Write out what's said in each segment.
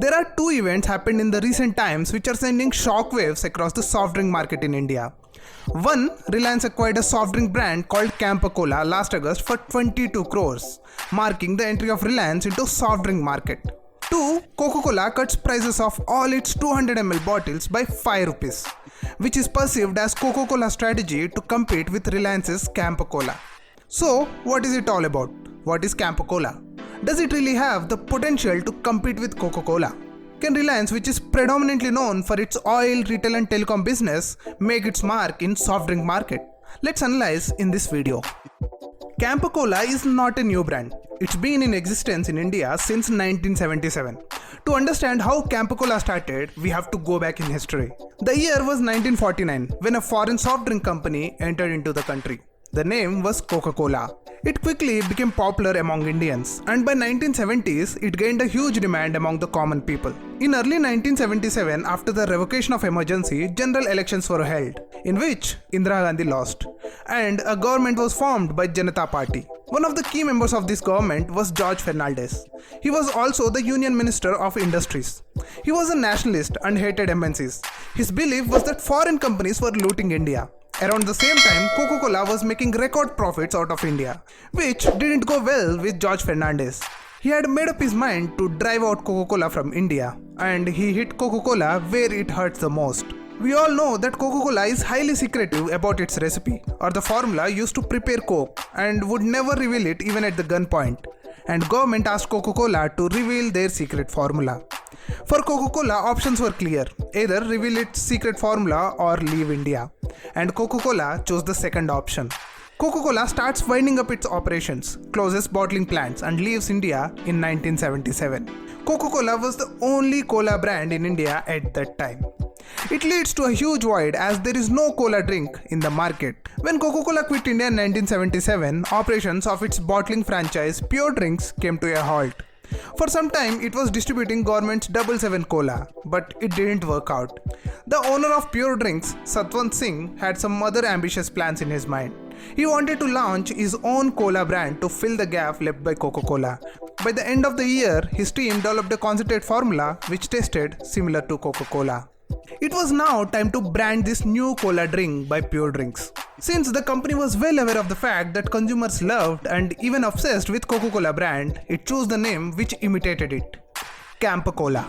There are two events happened in the recent times which are sending shockwaves across the soft drink market in India. One, Reliance acquired a soft drink brand called Campa Cola last August for 22 crores, marking the entry of Reliance into soft drink market. 2. Coca-Cola cuts prices of all its 200 ml bottles by 5 rupees, which is perceived as Coca-Cola strategy to compete with Reliance's Campa Cola. So, what is it all about? What is Campa Cola? Does it really have the potential to compete with Coca-Cola? Can Reliance, which is predominantly known for its oil, retail and telecom business, make its mark in soft drink market? Let's analyze in this video. Campa Cola is not a new brand. It's been in existence in India since 1977. To understand how Campa Cola started, we have to go back in history. The year was 1949 when a foreign soft drink company entered into the country. The name was Coca-Cola. It quickly became popular among Indians, and by 1970s, it gained a huge demand among the common people. In early 1977, after the revocation of emergency, general elections were held, in which Indira Gandhi lost, and a government was formed by Janata Party. One of the key members of this government was George Fernandez. He was also the Union Minister of Industries. He was a nationalist and hated MNCs. His belief was that foreign companies were looting India. Around the same time, Coca-Cola was making record profits out of India, which didn't go well with George Fernandez. He had made up his mind to drive out Coca-Cola from India, and he hit Coca-Cola where it hurts the most. We all know that Coca-Cola is highly secretive about its recipe, or the formula used to prepare Coke, and would never reveal it even at the gunpoint. And government asked Coca-Cola to reveal their secret formula. For Coca-Cola, options were clear, either reveal its secret formula or leave India. And Coca-Cola chose the second option. Coca-Cola starts winding up its operations, closes bottling plants and leaves India in 1977. Coca-Cola was the only cola brand in India at that time. It leads to a huge void as there is no cola drink in the market. When Coca-Cola quit India in 1977, operations of its bottling franchise Pure Drinks came to a halt. For some time, it was distributing government's 77 Cola, but it didn't work out. The owner of Pure Drinks, Satwant Singh, had some other ambitious plans in his mind. He wanted to launch his own cola brand to fill the gap left by Coca-Cola. By the end of the year, his team developed a concentrate formula which tasted similar to Coca-Cola. It was now time to brand this new cola drink by Pure Drinks. Since the company was well aware of the fact that consumers loved and even obsessed with Coca-Cola brand, it chose the name which imitated it, Campa Cola.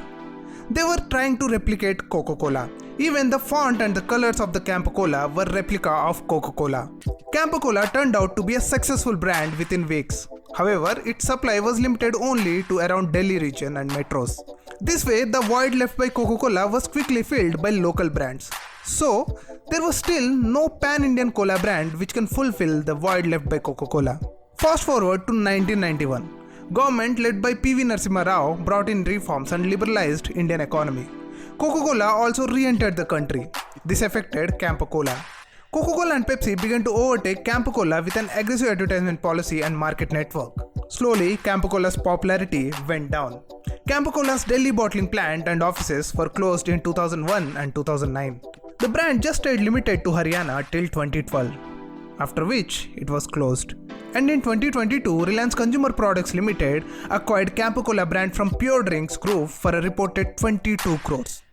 They were trying to replicate Coca-Cola. Even the font and the colors of the Campa Cola were replica of Coca-Cola. Campa Cola turned out to be a successful brand within weeks. However, its supply was limited only to around Delhi region and metros. This way, the void left by Coca-Cola was quickly filled by local brands. So, there was still no pan-Indian cola brand which can fulfill the void left by Coca-Cola. Fast forward to 1991. Government led by P.V. Narasimha Rao brought in reforms and liberalized Indian economy. Coca-Cola also re-entered the country. This affected Campa Cola. Coca-Cola and Pepsi began to overtake Campa Cola with an aggressive advertisement policy and market network. Slowly, Campa Cola's popularity went down. Campa Cola's Delhi bottling plant and offices were closed in 2001 and 2009. The brand just stayed limited to Haryana till 2012, after which it was closed. And in 2022, Reliance Consumer Products Limited acquired Campa Cola brand from Pure Drinks Group for a reported 22 crores.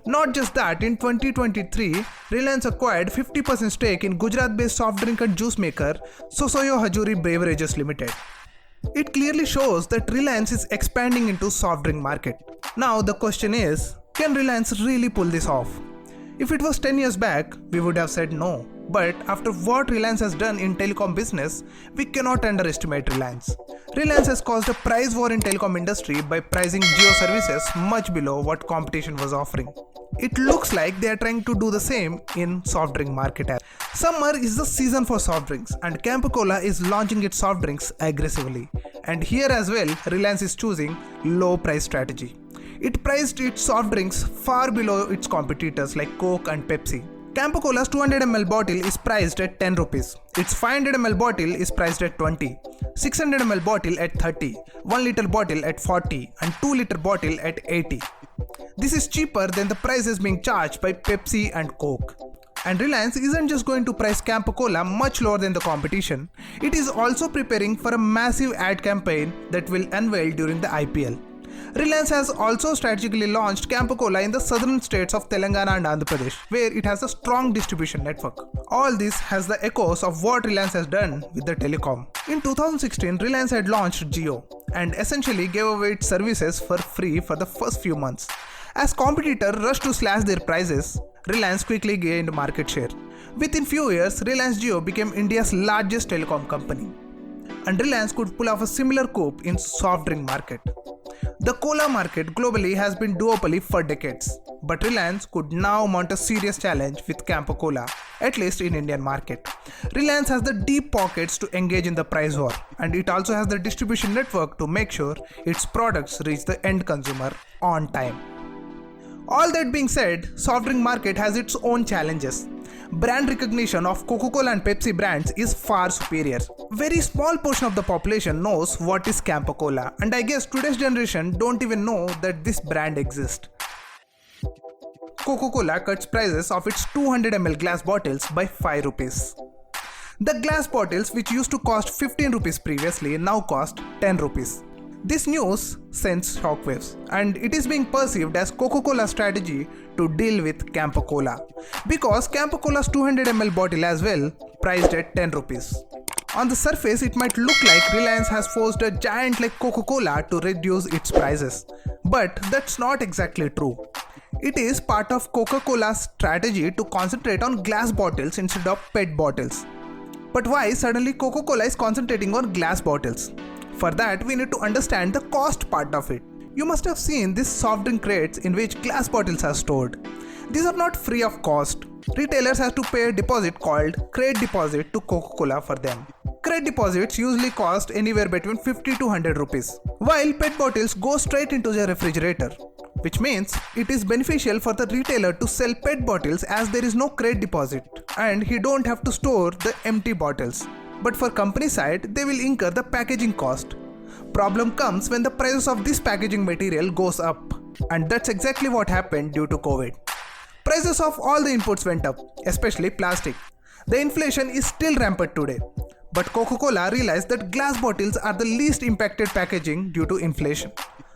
Not just that, in 2023, Reliance acquired 50% stake in Gujarat-based soft drink and juice maker Sosoyo Hajuri Beverages Limited. It clearly shows that Reliance is expanding into soft drink market. Now the question is, can Reliance really pull this off? If it was 10 years back, we would have said no. But after what Reliance has done in telecom business, we cannot underestimate Reliance. Reliance has caused a price war in telecom industry by pricing Jio services much below what competition was offering. It looks like they are trying to do the same in soft drink market. Summer is the season for soft drinks and Campa Cola is launching its soft drinks aggressively. And here as well, Reliance is choosing low price strategy. It priced its soft drinks far below its competitors like Coke and Pepsi. Campa Cola's 200 ml bottle is priced at 10 rupees. Its 500 ml bottle is priced at 20, 600 ml bottle at 30, 1 liter bottle at 40 and 2 liter bottle at 80. This is cheaper than the prices being charged by Pepsi and Coke. And Reliance isn't just going to price Campa Cola much lower than the competition, it is also preparing for a massive ad campaign that will unveil during the IPL. Reliance has also strategically launched Campa Cola in the southern states of Telangana and Andhra Pradesh, where it has a strong distribution network. All this has the echoes of what Reliance has done with the telecom. In 2016, Reliance had launched Jio and essentially gave away its services for free for the first few months. As competitors rushed to slash their prices, Reliance quickly gained market share. Within few years, Reliance Jio became India's largest telecom company. And Reliance could pull off a similar coup in soft drink market. The cola market globally has been duopoly for decades, but Reliance could now mount a serious challenge with Campa Cola, at least in Indian market. Reliance has the deep pockets to engage in the price war, and it also has the distribution network to make sure its products reach the end consumer on time. All that being said, soft drink market has its own challenges. Brand recognition of Coca-Cola and Pepsi brands is far superior. Very small portion of the population knows what is Campa Cola, and I guess today's generation don't even know that this brand exists. Coca-Cola cuts prices of its 200 ml glass bottles by 5 rupees. The glass bottles, which used to cost 15 rupees previously, now cost 10 rupees. This news sends shockwaves, and it is being perceived as Coca-Cola's strategy to deal with Campa Cola, because Campa Cola's 200 ml bottle as well priced at 10 rupees. On the surface, it might look like Reliance has forced a giant like Coca-Cola to reduce its prices, but that's not exactly true. It is part of Coca-Cola's strategy to concentrate on glass bottles instead of PET bottles. But why suddenly Coca-Cola is concentrating on glass bottles? For that, we need to understand the cost part of it. You must have seen these soft drink crates in which glass bottles are stored. These are not free of cost. Retailers have to pay a deposit called crate deposit to Coca-Cola for them. Crate deposits usually cost anywhere between 50 to 100 rupees, while PET bottles go straight into the refrigerator, which means it is beneficial for the retailer to sell PET bottles as there is no crate deposit and he don't have to store the empty bottles. But for company side, they will incur the packaging cost. Problem comes when the prices of this packaging material goes up, and that's exactly what happened due to COVID. Prices of all the inputs went up, especially plastic. The inflation is still rampant today, but Coca-Cola realized that glass bottles are the least impacted packaging due to inflation.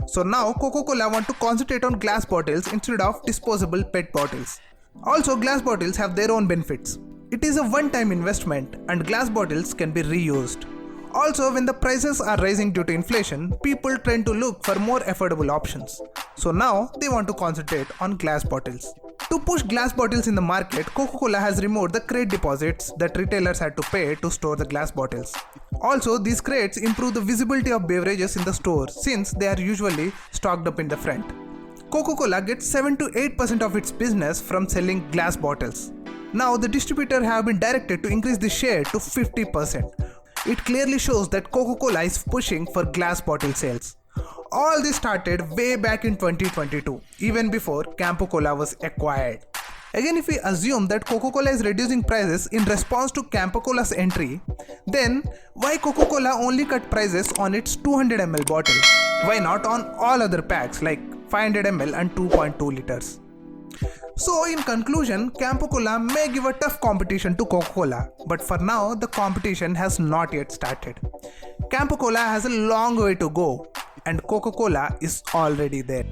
So now Coca-Cola want to concentrate on glass bottles instead of disposable PET bottles. Also, glass bottles have their own benefits. It is a one-time investment and glass bottles can be reused. Also, when the prices are rising due to inflation, people tend to look for more affordable options. So now they want to concentrate on glass bottles. To push glass bottles in the market, Coca-Cola has removed the crate deposits that retailers had to pay to store the glass bottles. Also, these crates improve the visibility of beverages in the store since they are usually stocked up in the front. Coca-Cola gets 7 to 8% of its business from selling glass bottles. Now the distributor have been directed to increase the share to 50%. It clearly shows that Coca-Cola is pushing for glass bottle sales. All this started way back in 2022, even before Campa Cola was acquired. Again, if we assume that Coca-Cola is reducing prices in response to Campa Cola's entry, then why Coca-Cola only cut prices on its 200 ml bottle? Why not on all other packs like 500 ml and 2.2 liters? So in conclusion, Campa Cola may give a tough competition to Coca-Cola, but for now the competition has not yet started. Campa Cola has a long way to go and Coca-Cola is already there.